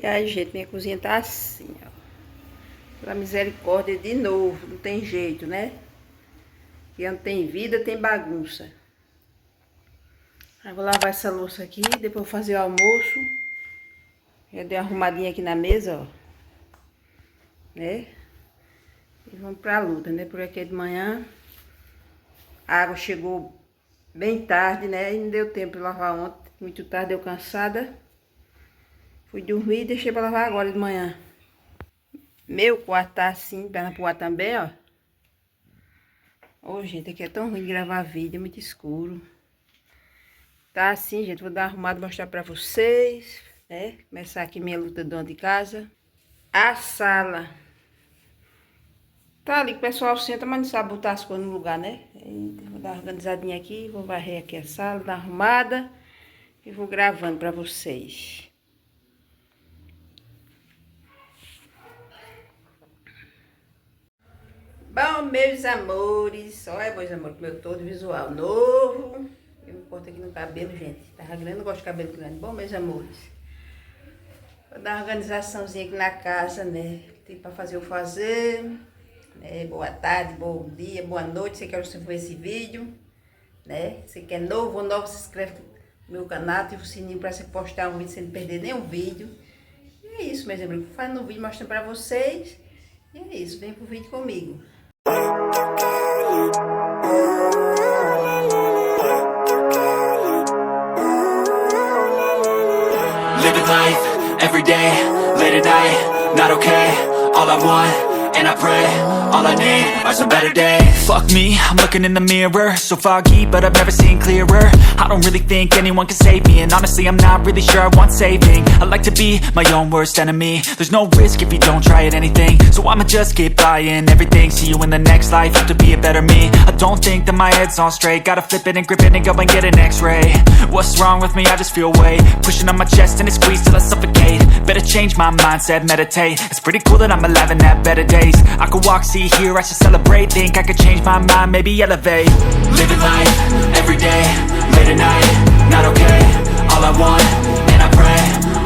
E aí, gente, minha cozinha tá assim, ó. Pela misericórdia, de novo, não tem jeito, né? E onde tem vida, tem bagunça. Aí vou lavar essa louça aqui, depois vou fazer o almoço. Já dei uma arrumadinha aqui na mesa, ó. Né? E vamos pra luta, né? Por aqui de manhã. A água chegou bem tarde, né? E não deu tempo de lavar ontem. Muito tarde, eu cansada. Fui dormir e deixei pra lavar agora de manhã. Meu quarto tá assim, perna pro ar também, ó. Ô, gente, aqui é tão ruim de gravar vídeo, é muito escuro. Tá assim, gente, vou dar uma arrumada e mostrar pra vocês, né? Começar aqui minha luta dentro de casa. A sala. Tá ali que o pessoal senta, mas não sabe botar as coisas no lugar, né? Vou dar uma organizadinha aqui, vou varrer aqui a sala, dar uma arrumada. E vou gravando pra vocês. Bom, meus amores, olha, meus amores, meu todo visual novo. Eu me corto aqui no cabelo, gente. Tava grande, não gosto de cabelo grande. Bom, meus amores, vou dar uma organizaçãozinha aqui na casa, né? Tem pra fazer, eu fazer. Né? Boa tarde, bom dia, boa noite. Você quer que você for esse vídeo, né? Você quer novo ou novo, se inscreve no meu canal, ativa o sininho pra você postar um vídeo sem perder nenhum vídeo. E é isso, meus amigos. Fazendo um vídeo mostrando pra vocês. E é isso, vem pro vídeo comigo. Living life, every day, late at night, not okay. All I want, and I pray, all I need are some better days. Fuck me, I'm looking in the mirror, so foggy, but I've never seen clearer. I don't really think anyone can save me, and honestly I'm not really sure I want saving. I like to be my own worst enemy. There's no risk if you don't try at anything, so I'ma just keep buying everything. See you in the next life, have to be a better me. I don't think that my head's on straight, gotta flip it and grip it and go and get an x-ray. What's wrong with me? I just feel weight pushing on my chest and it squeezes till I suffocate. Better change my mindset, meditate. It's pretty cool that I'm alive and have better days. I could walk, see, hear, I should celebrate. Think I could change my mind, maybe elevate. Living life, every day, late at night, not okay. All I want, and I pray,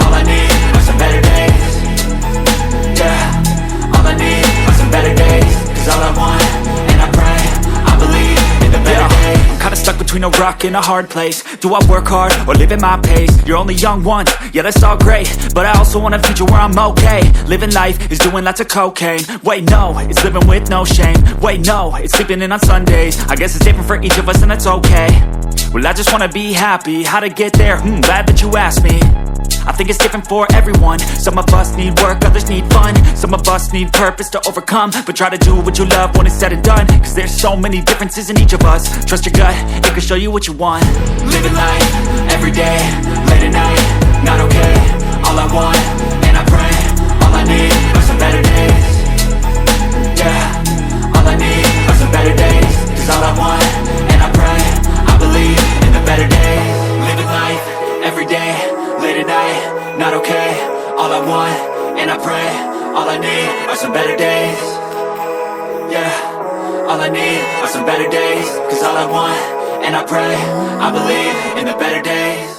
all I need are some better days. Yeah, all I need are some better days. Cause all I want, and I pray, I believe in the better days. I'm kinda stuck between a rock and a hard place. Do I work hard or live at my pace? You're only young once, yeah that's all great, but I also want a future where I'm okay. Living life is doing lots of cocaine. Wait no, it's living with no shame. Wait no, it's sleeping in on Sundays. I guess it's different for each of us and that's okay. Well I just wanna be happy, how to get there? Glad that you asked me. I think it's different for everyone. Some of us need work, others need fun. Some of us need purpose to overcome. But try to do what you love when it's said and done. Cause there's so many differences in each of us. Trust your gut, it can show you what you want. Living life, every day, late at night, not okay. All I want, and I pray, all I need are some better days. Yeah, all I need are some better days. Cause all I want, and I pray, I believe in the better days. Living life, every day, late at night, not okay. All I want, and I pray, all I need are some better days. Yeah, all I need are some better days. Cause all I want, and I pray, I believe in the better days.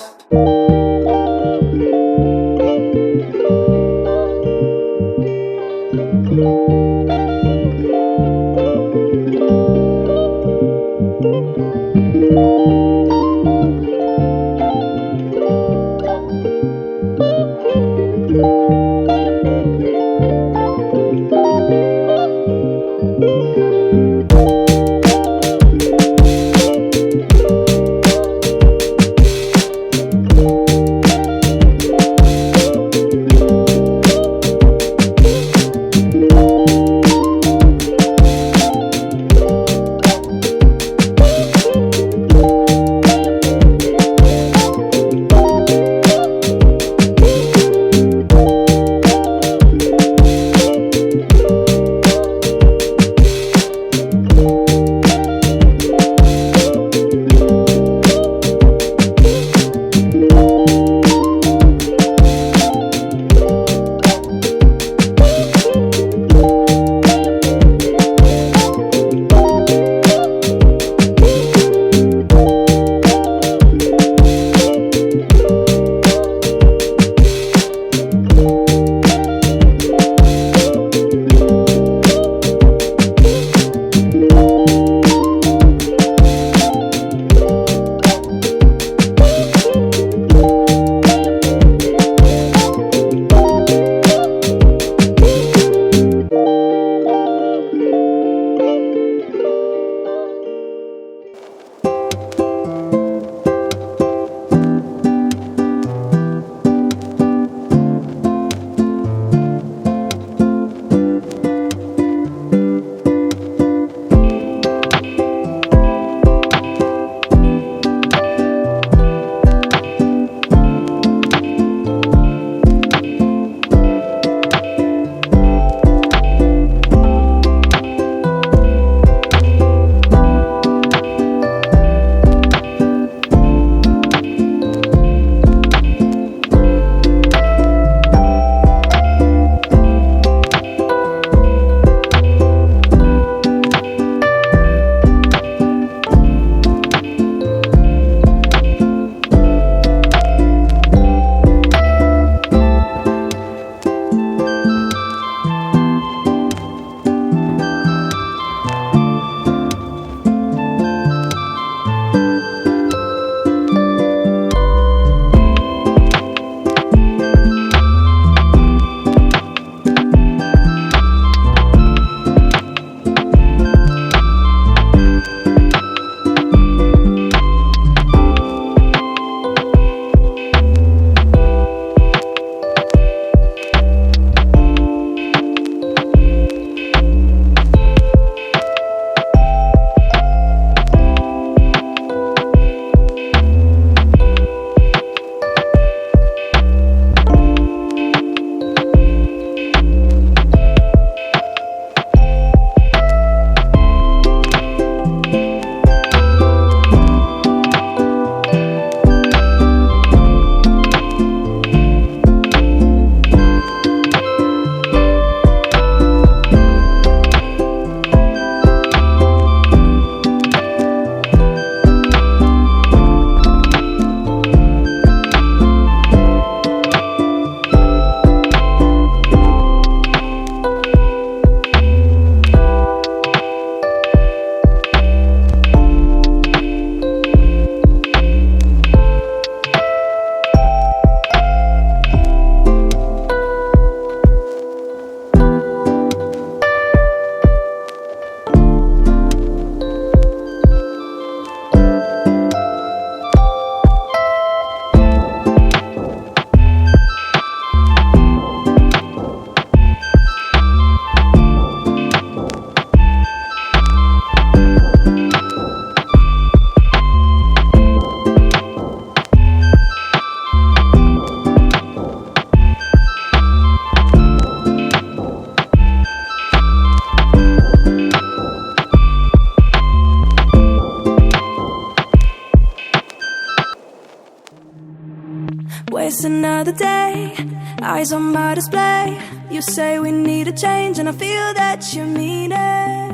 just another day, eyes on my display. You say we need a change and I feel that you mean it.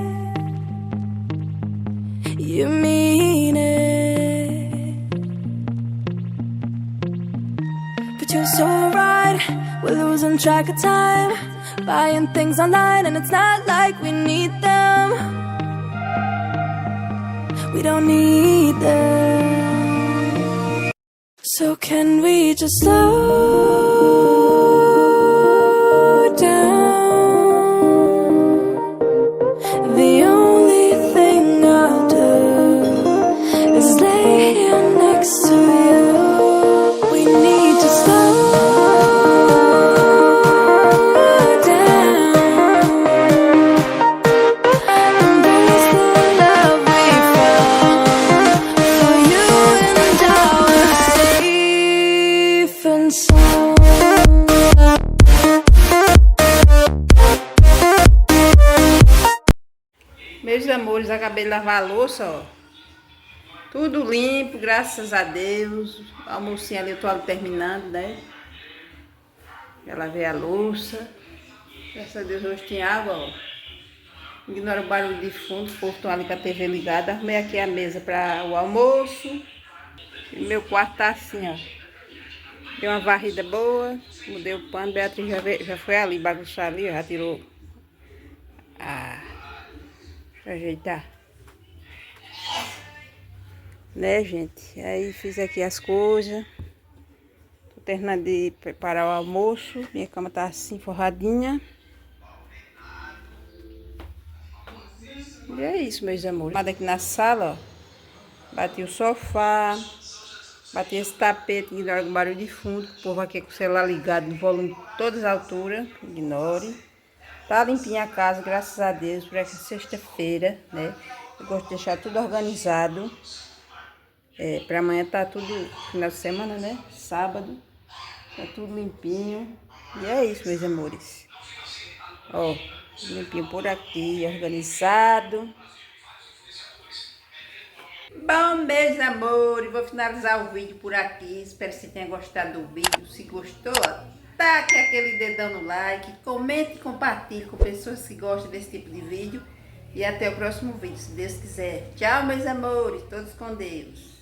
You mean it. But you're so right, we're losing track of time, buying things online and it's not like we need them. We don't need them. So can we just slow down? The only thing I'll do is lay here next to you. We need to slow down. Embrace the love we found. For you and I were safe and sound. Meus amores, acabei de lavar a louça, ó. Tudo limpo, graças a Deus. O almocinho ali eu tô ali terminando, né? Já lavei a louça. Graças a Deus hoje tem água, ó. Ignora o barulho de fundo, o povo estão ali com a TV ligada. Arrumei aqui a mesa para o almoço. E meu quarto tá assim, ó. Deu uma varrida boa. Mudei o pano. Beatriz já foi ali bagunçar ali, ó, já tirou. Deixa eu ajeitar. Né, gente? Aí fiz aqui as coisas. Tô terminando de preparar o almoço. Minha cama tá assim, forradinha. E é isso, meus amores. Aqui na sala, ó. Bati o sofá. Bati esse tapete, ignora o barulho de fundo. O povo aqui com o celular ligado no volume de todas as alturas. Ignore. Tá limpinha a casa, graças a Deus, por essa sexta-feira, né? Eu gosto de deixar tudo organizado. Pra amanhã tá tudo, final de semana, né? Sábado. Tá tudo limpinho. E é isso, meus amores. Ó, limpinho por aqui, organizado. Bom, meus amores, vou finalizar o vídeo por aqui. Espero que você tenha gostado do vídeo. Se gostou, taque aquele dedão no like, comente e compartilhe com pessoas que gostam desse tipo de vídeo. E até o próximo vídeo, se Deus quiser. Tchau, meus amores, todos com Deus.